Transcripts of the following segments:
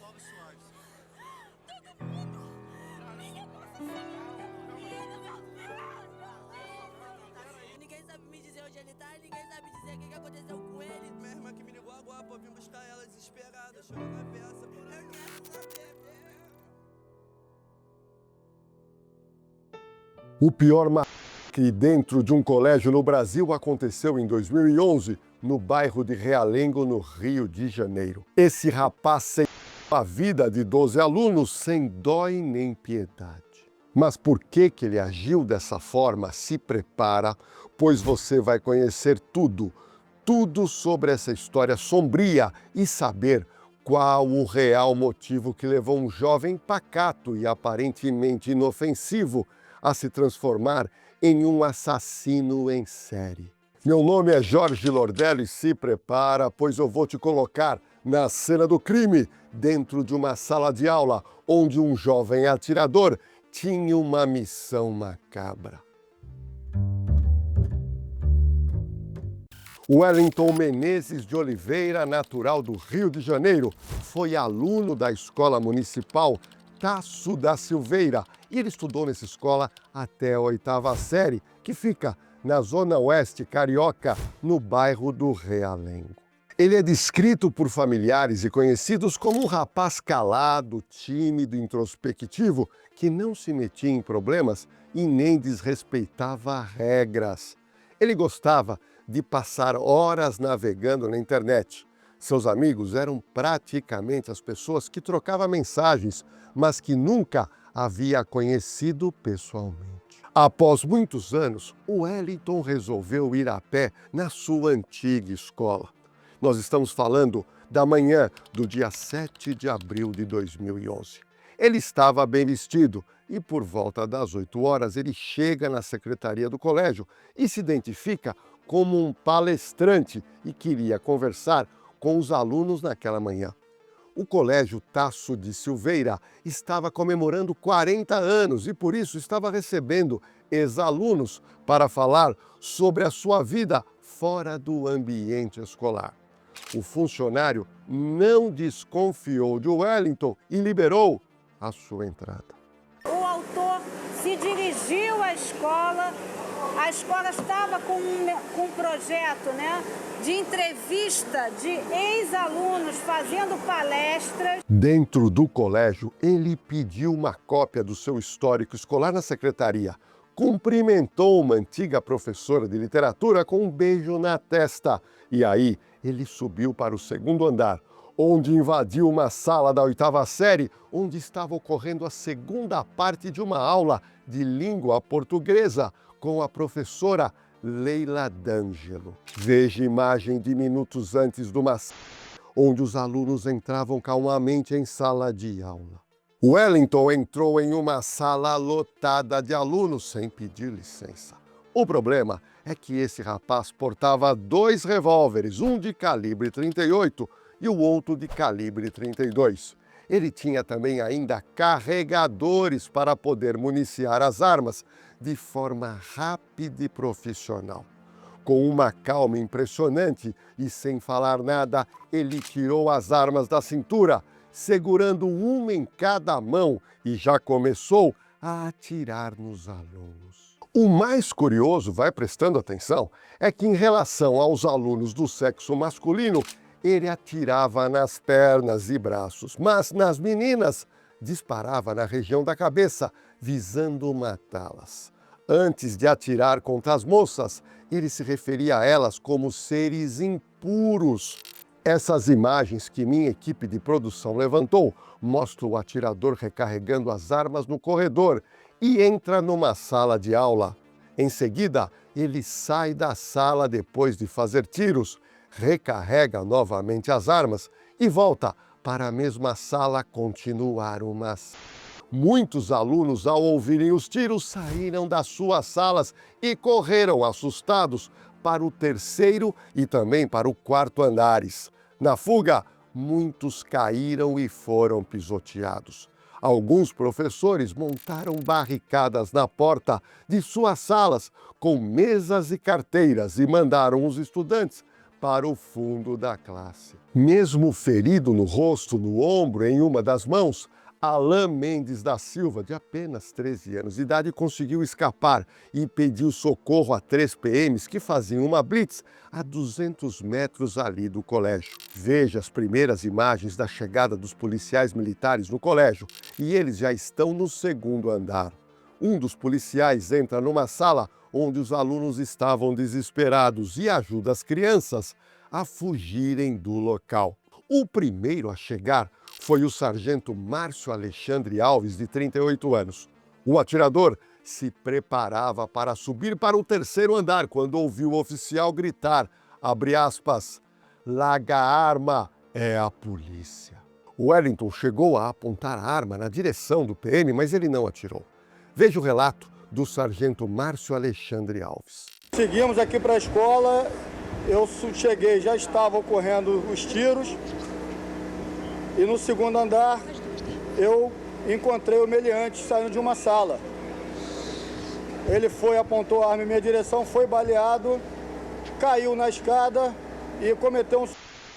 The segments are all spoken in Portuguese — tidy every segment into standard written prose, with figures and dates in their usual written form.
Todo mundo! Minha Nossa Senhora! Menino, meu Deus! Ninguém sabe me dizer onde ele tá, ninguém sabe dizer o que aconteceu com ele. Minha irmã que me ligou agora, pô, vim buscar ela desesperada, chorando na peça. Eu quero saber mesmo. O pior massacre dentro de um colégio no Brasil aconteceu em 2011, no bairro de Realengo, no Rio de Janeiro. Esse rapaz ceifou a vida de 12 alunos sem dó e nem piedade. Mas por que ele agiu dessa forma? Se prepara, pois você vai conhecer tudo sobre essa história sombria e saber qual o real motivo que levou um jovem pacato e aparentemente inofensivo a se transformar em um assassino em série. Meu nome é Jorge Lordelli e se prepara, pois eu vou te colocar na cena do crime, dentro de uma sala de aula, onde um jovem atirador tinha uma missão macabra. Wellington Menezes de Oliveira, natural do Rio de Janeiro, foi aluno da Escola Municipal Tasso da Silveira e ele estudou nessa escola até a 8ª série, que fica na zona oeste carioca, no bairro do Realengo. Ele é descrito por familiares e conhecidos como um rapaz calado, tímido, introspectivo, que não se metia em problemas e nem desrespeitava regras. Ele gostava de passar horas navegando na internet. Seus amigos eram praticamente as pessoas que trocavam mensagens, mas que nunca havia conhecido pessoalmente. Após muitos anos, o Wellington resolveu ir a pé na sua antiga escola. Nós estamos falando da manhã do dia 7 de abril de 2011. Ele estava bem vestido e, por volta das 8 horas, ele chega na secretaria do colégio e se identifica como um palestrante e queria conversar com os alunos naquela manhã. O Colégio Tasso de Silveira estava comemorando 40 anos e, por isso, estava recebendo ex-alunos para falar sobre a sua vida fora do ambiente escolar. O funcionário não desconfiou de Wellington e liberou a sua entrada. O autor se dirigiu à escola, a escola estava com um projeto, de entrevista de ex-alunos fazendo palestras. Dentro do colégio, ele pediu uma cópia do seu histórico escolar na secretaria, cumprimentou uma antiga professora de literatura com um beijo na testa e aí ele subiu para o 2º andar, onde invadiu uma sala da 8ª série, onde estava ocorrendo a segunda parte de uma aula de língua portuguesa com a professora Leila D'Angelo. Veja imagem de minutos antes do massacre, onde os alunos entravam calmamente em sala de aula. Wellington entrou em uma sala lotada de alunos sem pedir licença. O problema é que esse rapaz portava 2 revólveres, um de calibre 38 e o outro de calibre 32. Ele tinha também ainda carregadores para poder municiar as armas de forma rápida e profissional. Com uma calma impressionante e sem falar nada, ele tirou as armas da cintura, segurando uma em cada mão e já começou a atirar nos alunos. O mais curioso, vai prestando atenção, é que em relação aos alunos do sexo masculino, ele atirava nas pernas e braços, mas nas meninas disparava na região da cabeça, visando matá-las. Antes de atirar contra as moças, ele se referia a elas como seres impuros. Essas imagens que minha equipe de produção levantou mostram o atirador recarregando as armas no corredor e entra numa sala de aula. Em seguida, ele sai da sala depois de fazer tiros, recarrega novamente as armas e volta para a mesma sala continuar o massacre. Muitos alunos, ao ouvirem os tiros, saíram das suas salas e correram assustados para o 3º e também para o 4º andares. Na fuga, muitos caíram e foram pisoteados. Alguns professores montaram barricadas na porta de suas salas com mesas e carteiras e mandaram os estudantes para o fundo da classe. Mesmo ferido no rosto, no ombro, em uma das mãos, Alain Mendes da Silva, de apenas 13 anos de idade, conseguiu escapar e pediu socorro a 3 PMs que faziam uma blitz a 200 metros ali do colégio. Veja as primeiras imagens da chegada dos policiais militares no colégio e eles já estão no 2º andar. Um dos policiais entra numa sala onde os alunos estavam desesperados e ajuda as crianças a fugirem do local. O primeiro a chegar foi o sargento Márcio Alexandre Alves, de 38 anos. O atirador se preparava para subir para o 3º andar quando ouviu o oficial gritar, abre aspas, larga a arma, é a polícia. O Wellington chegou a apontar a arma na direção do PM, mas ele não atirou. Veja o relato do sargento Márcio Alexandre Alves. Seguimos aqui para a escola, eu cheguei, já estavam ocorrendo os tiros e no 2º andar eu encontrei o meliante saindo de uma sala. Ele apontou a arma em minha direção, foi baleado, caiu na escada e cometeu um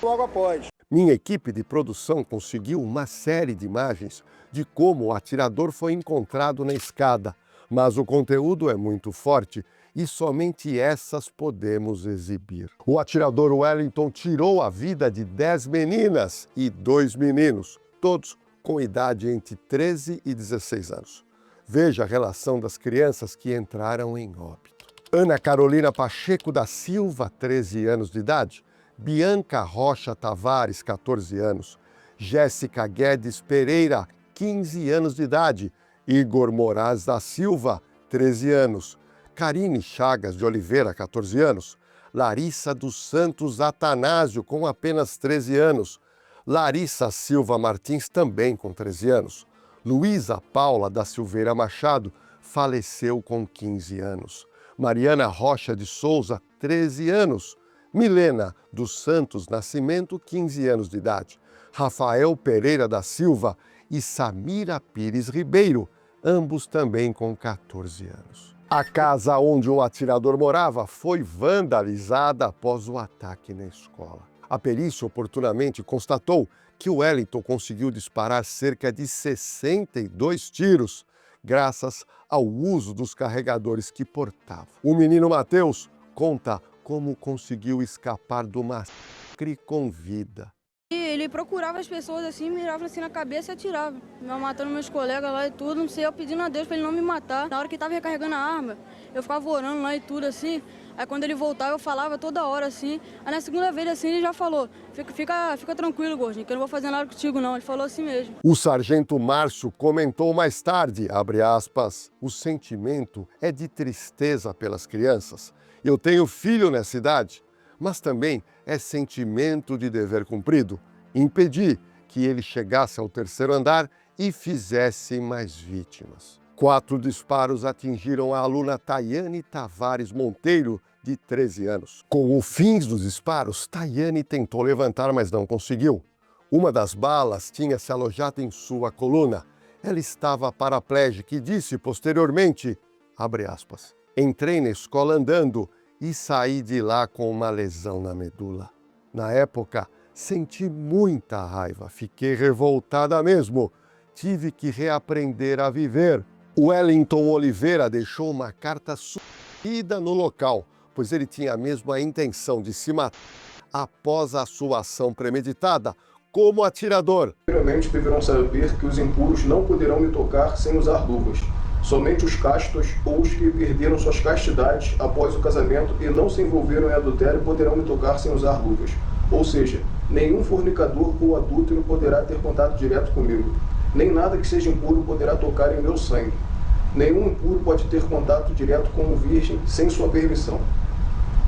logo após. Minha equipe de produção conseguiu uma série de imagens de como o atirador foi encontrado na escada, mas o conteúdo é muito forte e somente essas podemos exibir. O atirador Wellington tirou a vida de 10 meninas e 2 meninos, todos com idade entre 13 e 16 anos. Veja a relação das crianças que entraram em óbito. Ana Carolina Pacheco da Silva, 13 anos de idade, Bianca Rocha Tavares, 14 anos, Jéssica Guedes Pereira, 15 anos de idade, Igor Moraes da Silva, 13 anos, Karine Chagas de Oliveira, 14 anos, Larissa dos Santos Atanásio, com apenas 13 anos, Larissa Silva Martins, também com 13 anos, Luísa Paula da Silveira Machado, faleceu com 15 anos, Mariana Rocha de Souza, 13 anos, Milena dos Santos Nascimento, 15 anos de idade, Rafael Pereira da Silva e Samira Pires Ribeiro, ambos também com 14 anos. A casa onde o atirador morava foi vandalizada após o ataque na escola. A perícia oportunamente constatou que o Wellington conseguiu disparar cerca de 62 tiros, graças ao uso dos carregadores que portava. O menino Matheus conta como conseguiu escapar do massacre com vida. Ele procurava as pessoas assim, mirava assim na cabeça e atirava. Matando meus colegas lá e tudo, não sei, eu pedindo a Deus para ele não me matar. Na hora que ele tava recarregando a arma, eu ficava orando lá e tudo assim. Aí quando ele voltava, eu falava toda hora assim. Aí na segunda vez assim, ele já falou, fica tranquilo, gordinho, que eu não vou fazer nada contigo não. Ele falou assim mesmo. O sargento Márcio comentou mais tarde, abre aspas, o sentimento é de tristeza pelas crianças. Eu tenho filho nessa idade, mas também é sentimento de dever cumprido. Impedir que ele chegasse ao 3º andar e fizesse mais vítimas. 4 disparos atingiram a aluna Tayane Tavares Monteiro, de 13 anos. Com o fim dos disparos, Tayane tentou levantar, mas não conseguiu. Uma das balas tinha se alojado em sua coluna. Ela estava paraplégica e disse posteriormente, abre aspas, entrei na escola andando e saí de lá com uma lesão na medula. Na época, senti muita raiva, fiquei revoltada mesmo. Tive que reaprender a viver. Wellington Oliveira deixou uma carta suicida no local, pois ele tinha mesmo a intenção de se matar após a sua ação premeditada, como atirador. Primeiramente, deverão saber que os impuros não poderão me tocar sem usar luvas. Somente os castos ou os que perderam suas castidades após o casamento e não se envolveram em adultério poderão me tocar sem usar luvas. Ou seja, nenhum fornicador ou adúltero poderá ter contato direto comigo. Nem nada que seja impuro poderá tocar em meu sangue. Nenhum impuro pode ter contato direto com um virgem sem sua permissão.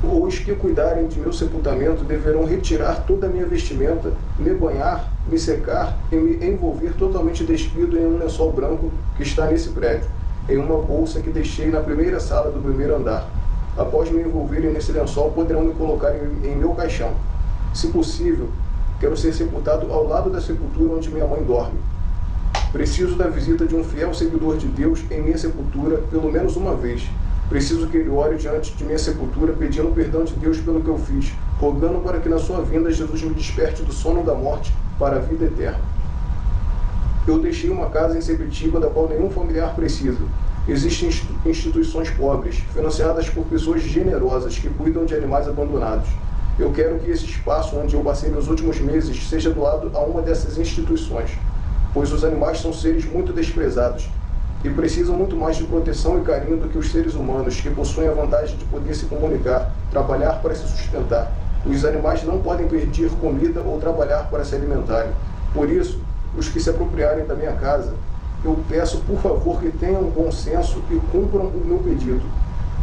Os que cuidarem de meu sepultamento deverão retirar toda a minha vestimenta, me banhar, me secar e me envolver totalmente despido em um lençol branco que está nesse prédio, em uma bolsa que deixei na primeira sala do 1º andar. Após me envolverem nesse lençol, poderão me colocar em meu caixão. Se possível, quero ser sepultado ao lado da sepultura onde minha mãe dorme. Preciso da visita de um fiel seguidor de Deus em minha sepultura pelo menos uma vez. Preciso que ele ore diante de minha sepultura, pedindo perdão de Deus pelo que eu fiz, rogando para que na sua vinda Jesus me desperte do sono da morte para a vida eterna. Eu deixei uma casa em Sepetiba da qual nenhum familiar precisa. Existem instituições pobres, financiadas por pessoas generosas que cuidam de animais abandonados. Eu quero que esse espaço onde eu passei meus últimos meses seja doado a uma dessas instituições, pois os animais são seres muito desprezados e precisam muito mais de proteção e carinho do que os seres humanos, que possuem a vantagem de poder se comunicar, trabalhar para se sustentar. Os animais não podem pedir comida ou trabalhar para se alimentarem. Por isso, os que se apropriarem da minha casa, eu peço, por favor, que tenham bom senso e cumpram o meu pedido,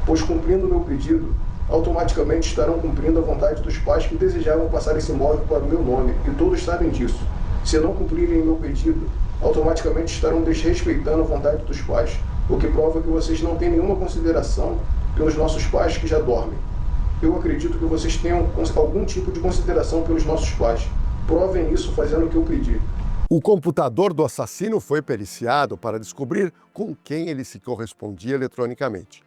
pois cumprindo o meu pedido, automaticamente estarão cumprindo a vontade dos pais que desejavam passar esse imóvel para o meu nome, e todos sabem disso. Se não cumprirem o meu pedido, automaticamente estarão desrespeitando a vontade dos pais, o que prova que vocês não têm nenhuma consideração pelos nossos pais que já dormem. Eu acredito que vocês tenham algum tipo de consideração pelos nossos pais. Provem isso fazendo o que eu pedi. O computador do assassino foi periciado para descobrir com quem ele se correspondia eletronicamente.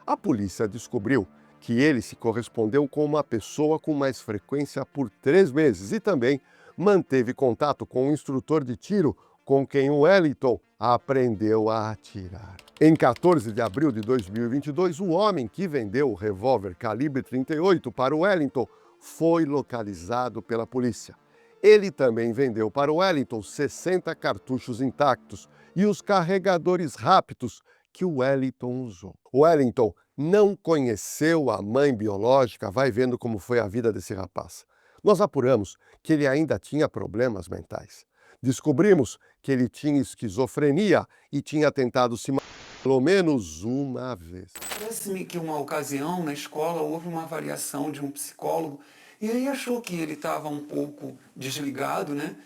A polícia descobriu que ele se correspondeu com uma pessoa com mais frequência por 3 meses e também manteve contato com o instrutor de tiro com quem o Wellington aprendeu a atirar. Em 14 de abril de 2022, o homem que vendeu o revólver calibre 38 para o Wellington foi localizado pela polícia. Ele também vendeu para o Wellington 60 cartuchos intactos e os carregadores rápidos que o Wellington usou. O Wellington não conheceu a mãe biológica, vai vendo como foi a vida desse rapaz. Nós apuramos que ele ainda tinha problemas mentais. Descobrimos que ele tinha esquizofrenia e tinha tentado se matar pelo menos uma vez. Parece-me que uma ocasião na escola houve uma avaliação de um psicólogo e aí achou que ele estava um pouco desligado, né,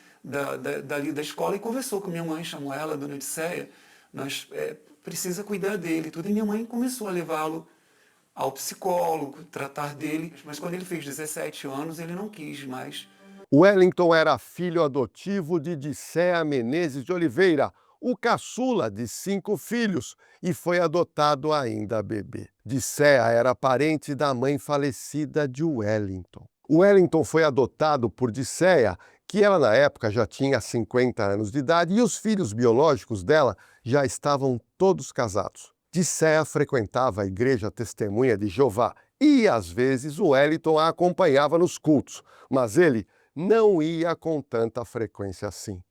dali da escola e conversou com minha mãe, chamou ela, dona Odisseia, nós precisa cuidar dele, tudo. E minha mãe começou a levá-lo ao psicólogo, tratar dele, mas quando ele fez 17 anos ele não quis mais. Wellington era filho adotivo de Dicéa Menezes de Oliveira, o caçula de 5 filhos, e foi adotado ainda bebê. Dicéa era parente da mãe falecida de Wellington. Wellington foi adotado por Dicéa, que ela na época já tinha 50 anos de idade, e os filhos biológicos dela já estavam todos casados. Dicéa frequentava a igreja Testemunha de Jeová e, às vezes, o Wellington a acompanhava nos cultos, mas ele não ia com tanta frequência assim.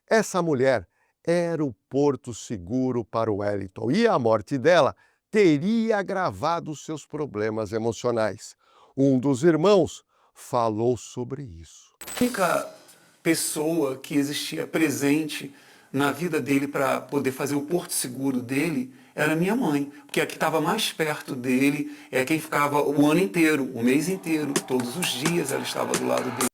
Essa mulher era o porto seguro para o Wellington e a morte dela teria agravado seus problemas emocionais. Um dos irmãos falou sobre isso. A única pessoa que existia presente na vida dele para poder fazer o porto seguro dele era minha mãe, porque a que estava mais perto dele é quem ficava o ano inteiro, o mês inteiro, todos os dias ela estava do lado dele.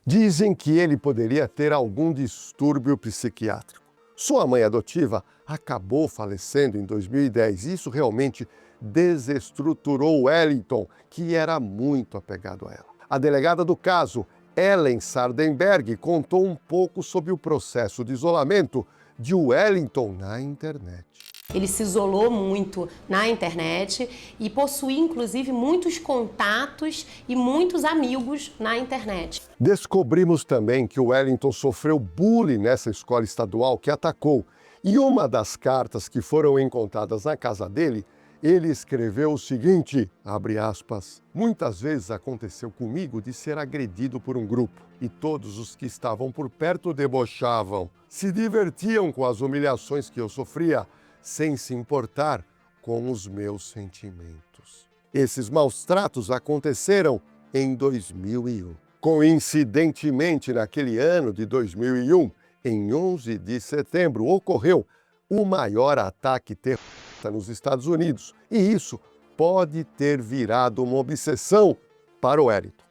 Dizem que ele poderia ter algum distúrbio psiquiátrico. Sua mãe adotiva acabou falecendo em 2010 e isso realmente desestruturou Wellington, que era muito apegado a ela. A delegada do caso, Ellen Sardenberg, contou um pouco sobre o processo de isolamento de Wellington na internet. Ele se isolou muito na internet e possuía, inclusive, muitos contatos e muitos amigos na internet. Descobrimos também que o Wellington sofreu bullying nessa escola estadual que atacou. E uma das cartas que foram encontradas na casa dele, ele escreveu o seguinte, abre aspas, muitas vezes aconteceu comigo de ser agredido por um grupo e todos os que estavam por perto debochavam, se divertiam com as humilhações que eu sofria, sem se importar com os meus sentimentos. Esses maus tratos aconteceram em 2001. Coincidentemente, naquele ano de 2001, em 11 de setembro, ocorreu o maior ataque terrorista nos Estados Unidos. E isso pode ter virado uma obsessão para o Wellington.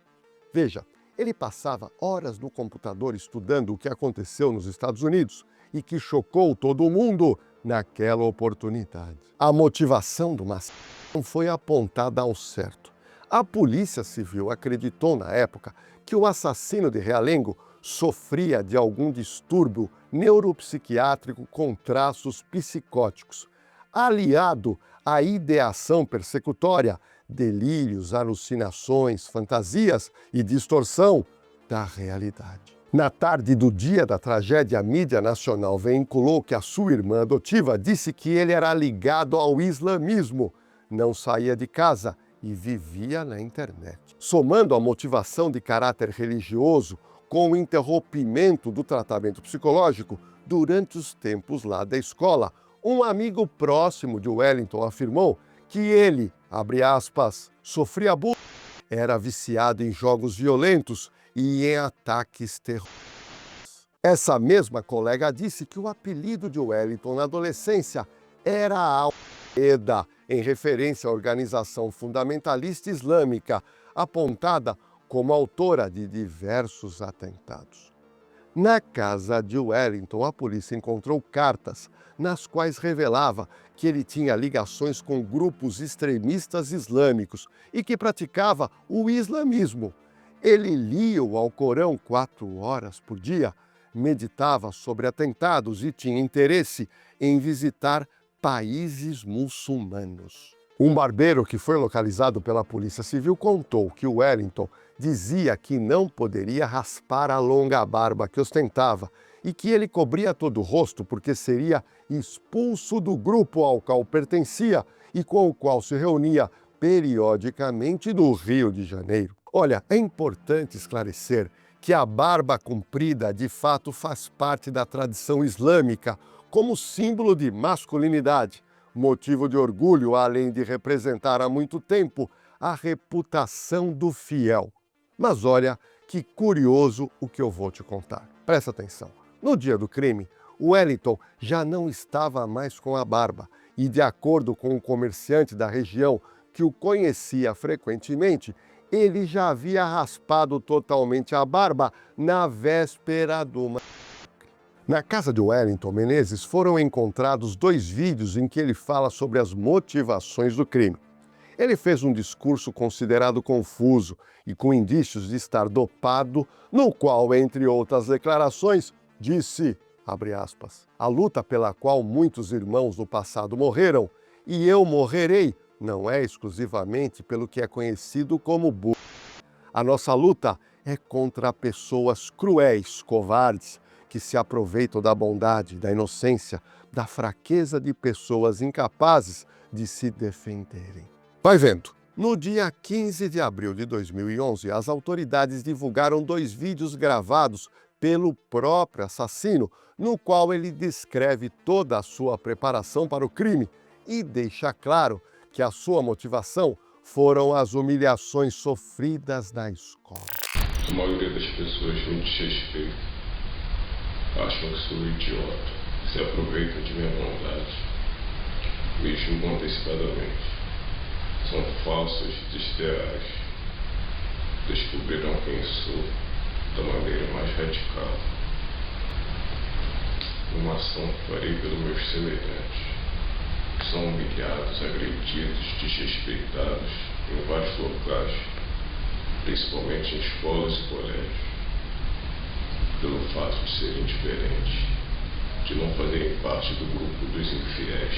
Veja, ele passava horas no computador estudando o que aconteceu nos Estados Unidos e que chocou todo mundo naquela oportunidade. A motivação do massacre não foi apontada ao certo. A Polícia Civil acreditou na época que o assassino de Realengo sofria de algum distúrbio neuropsiquiátrico com traços psicóticos. aliado à ideação persecutória, delírios, alucinações, fantasias e distorção da realidade. Na tarde do dia da tragédia, a mídia nacional veiculou que a sua irmã adotiva disse que ele era ligado ao islamismo, não saía de casa e vivia na internet. Somando a motivação de caráter religioso com o interrompimento do tratamento psicológico durante os tempos lá da escola, um amigo próximo de Wellington afirmou que ele, abre aspas, sofria bullying, era viciado em jogos violentos e em ataques terroristas. Essa mesma colega disse que o apelido de Wellington na adolescência era Al-Qaeda, em referência à organização fundamentalista islâmica, apontada como autora de diversos atentados. Na casa de Wellington, a polícia encontrou cartas nas quais revelava que ele tinha ligações com grupos extremistas islâmicos e que praticava o islamismo. Ele lia o Alcorão 4 horas por dia, meditava sobre atentados e tinha interesse em visitar países muçulmanos. Um barbeiro que foi localizado pela Polícia Civil contou que Wellington dizia que não poderia raspar a longa barba que ostentava e que ele cobria todo o rosto porque seria expulso do grupo ao qual pertencia e com o qual se reunia periodicamente no Rio de Janeiro. Olha, é importante esclarecer que a barba comprida de fato faz parte da tradição islâmica como símbolo de masculinidade, motivo de orgulho, além de representar há muito tempo a reputação do fiel. Mas olha que curioso o que eu vou te contar. Presta atenção. No dia do crime, Wellington já não estava mais com a barba e, de acordo com um comerciante da região que o conhecia frequentemente, ele já havia raspado totalmente a barba na véspera do massacre. Na casa de Wellington Menezes foram encontrados 2 vídeos em que ele fala sobre as motivações do crime. Ele fez um discurso considerado confuso e com indícios de estar dopado, no qual, entre outras declarações, disse, abre aspas, a luta pela qual muitos irmãos no passado morreram e eu morrerei não é exclusivamente pelo que é conhecido como bullying. A nossa luta é contra pessoas cruéis, covardes, que se aproveitam da bondade, da inocência, da fraqueza de pessoas incapazes de se defenderem. Vai vendo. No dia 15 de abril de 2011, as autoridades divulgaram 2 vídeos gravados pelo próprio assassino, no qual ele descreve toda a sua preparação para o crime e deixa claro que a sua motivação foram as humilhações sofridas na escola. A maioria das pessoas me desrespeita, acham que sou idiota, se aproveitam de minha bondade, me julgam antecipadamente. São falsos, desleais. Descobrirão quem sou da maneira mais radical. Uma ação que farei pelos meus semelhantes, que são humilhados, agredidos, desrespeitados em vários locais, principalmente em escolas e colégios, pelo fato de serem diferentes, de não fazerem parte do grupo dos infiéis,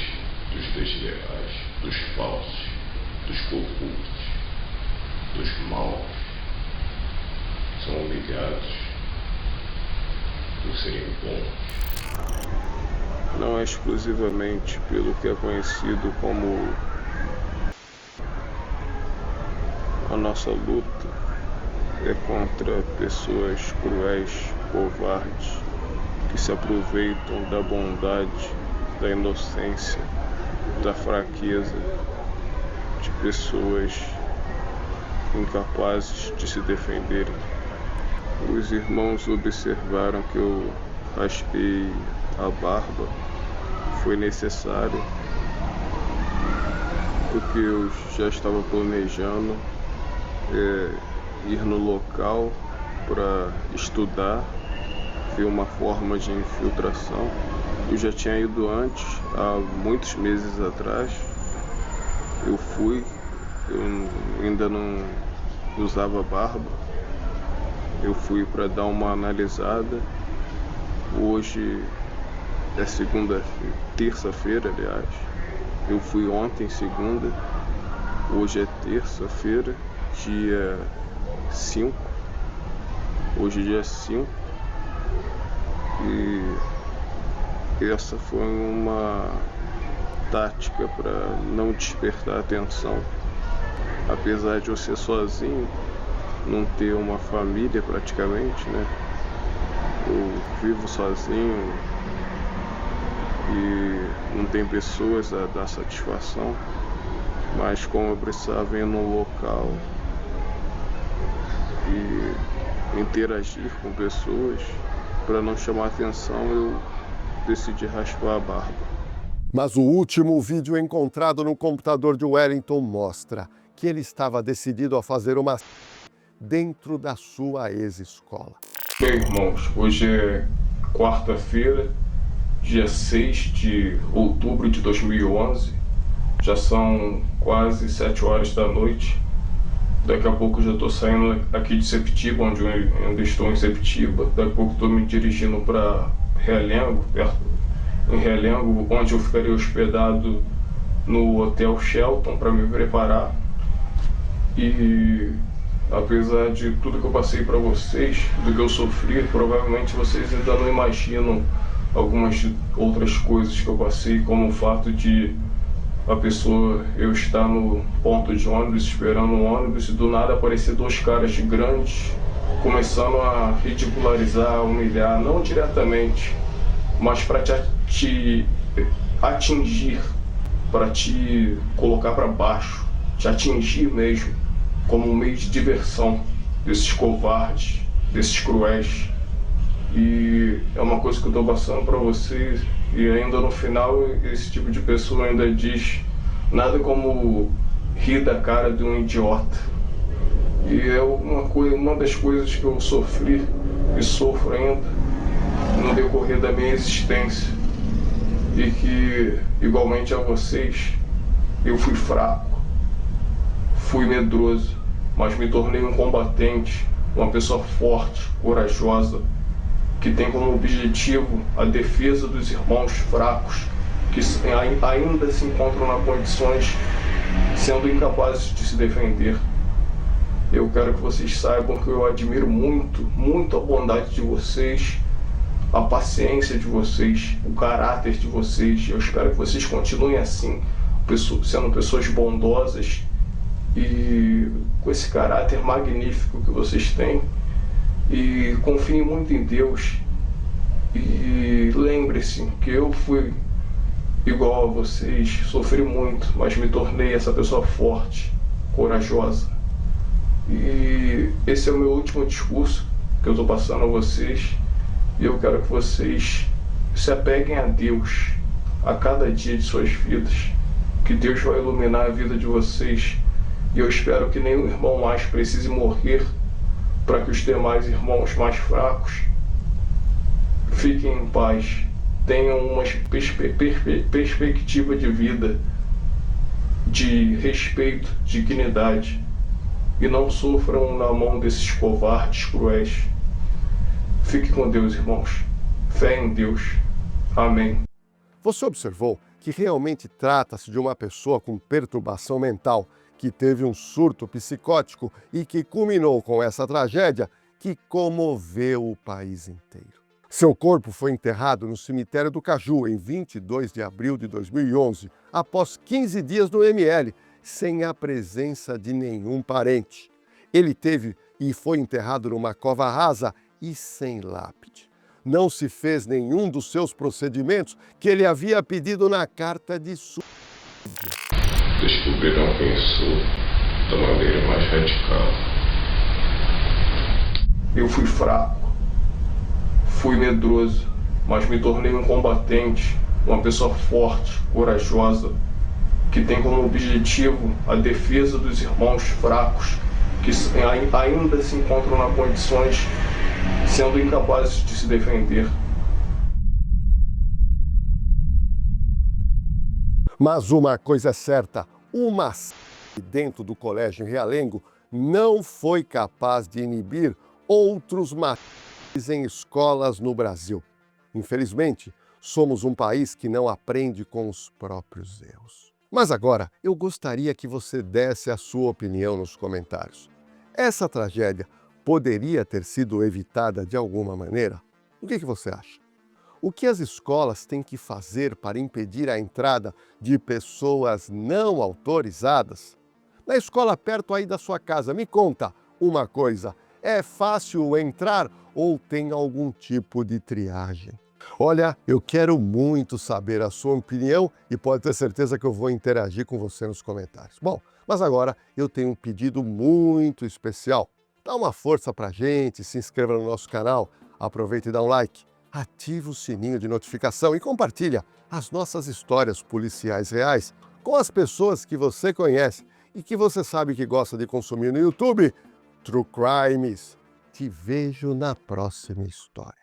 dos desleais, dos falsos, dos corruptos, dos maus. São humilhados por serem bons. Não é exclusivamente pelo que é conhecido como a nossa luta é contra pessoas cruéis, covardes, que se aproveitam da bondade, da inocência, da fraqueza de pessoas incapazes de se defenderem. Os irmãos observaram que eu raspei a barba. Foi necessário, porque eu já estava planejando ir no local para estudar, ver uma forma de infiltração. Eu já tinha ido antes, há muitos meses atrás. Eu fui, eu ainda não usava barba. Eu fui para dar uma analisada. Hoje é terça-feira, aliás. Eu fui ontem, segunda, hoje é terça-feira, dia 5. Hoje é dia 5. E essa foi uma tática para não despertar atenção. Apesar de eu ser sozinho, não ter uma família praticamente, né? Eu vivo sozinho e não tem pessoas a dar satisfação, mas como eu precisava ir num local e interagir com pessoas, para não chamar atenção, eu decidi raspar a barba. Mas o último vídeo encontrado no computador de Wellington mostra que ele estava decidido a fazer uma dentro da sua ex-escola. Bem, irmãos, hoje é quarta-feira, dia 6 de outubro de 2011. Já são quase 7 horas da noite. Daqui a pouco eu já estou saindo aqui de Sepetiba, onde eu ainda estou em Sepetiba. Daqui a pouco estou me dirigindo para Realengo, em Realengo, onde eu ficarei hospedado no Hotel Shelton para me preparar. E apesar de tudo que eu passei para vocês, do que eu sofri, provavelmente vocês ainda não imaginam algumas outras coisas que eu passei, como o fato de eu estar no ponto de ônibus, esperando um ônibus, e do nada aparecer 2 caras grandes, começando a ridicularizar, humilhar, não diretamente, mas para te atingir, para te colocar para baixo, te atingir mesmo, como um meio de diversão desses covardes, desses cruéis. E é uma coisa que eu estou passando para vocês, e ainda no final esse tipo de pessoa ainda diz nada como rir da cara de um idiota. E é uma das coisas que eu sofri e sofro ainda no decorrer da minha existência, e que, igualmente a vocês, eu fui fraco, fui medroso, mas me tornei um combatente, uma pessoa forte, corajosa, que tem como objetivo a defesa dos irmãos fracos, que ainda se encontram em condições, sendo incapazes de se defender. Eu quero que vocês saibam que eu admiro muito, muito a bondade de vocês, a paciência de vocês, o caráter de vocês. Eu espero que vocês continuem assim, sendo pessoas bondosas e com esse caráter magnífico que vocês têm. E confiem muito em Deus. E lembre-se que eu fui igual a vocês, sofri muito, mas me tornei essa pessoa forte, corajosa. E esse é o meu último discurso que eu estou passando a vocês. E eu quero que vocês se apeguem a Deus a cada dia de suas vidas, que Deus vai iluminar a vida de vocês. E eu espero que nenhum irmão mais precise morrer, para que os demais irmãos mais fracos fiquem em paz, tenham uma perspectiva de vida, de respeito, dignidade, e não sofram na mão desses covardes cruéis. Fique com Deus, irmãos. Fé em Deus. Amém. Você observou que realmente trata-se de uma pessoa com perturbação mental, que teve um surto psicótico e que culminou com essa tragédia que comoveu o país inteiro. Seu corpo foi enterrado no cemitério do Caju em 22 de abril de 2011, após 15 dias no ML, sem a presença de nenhum parente. Ele teve e foi enterrado numa cova rasa e sem lápide. Não se fez nenhum dos seus procedimentos que ele havia pedido na carta de suicídio. Descobrirão quem sou da maneira mais radical. Eu fui fraco, fui medroso, mas me tornei um combatente, uma pessoa forte, corajosa, que tem como objetivo a defesa dos irmãos fracos, que ainda se encontram em condições, sendo incapazes de se defender. Mas uma coisa é certa, uma dentro do colégio em Realengo não foi capaz de inibir outros machistas em escolas no Brasil. Infelizmente, somos um país que não aprende com os próprios erros. Mas agora, eu gostaria que você desse a sua opinião nos comentários. Essa tragédia poderia ter sido evitada de alguma maneira? O que você acha? O que as escolas têm que fazer para impedir a entrada de pessoas não autorizadas? Na escola perto aí da sua casa, me conta uma coisa, é fácil entrar ou tem algum tipo de triagem? Olha, eu quero muito saber a sua opinião e pode ter certeza que eu vou interagir com você nos comentários. Bom, mas agora eu tenho um pedido muito especial. Dá uma força pra gente, se inscreva no nosso canal, aproveita e dá um like, ativa o sininho de notificação e compartilha as nossas histórias policiais reais com as pessoas que você conhece e que você sabe que gosta de consumir no YouTube. True Crimes. Te vejo na próxima história.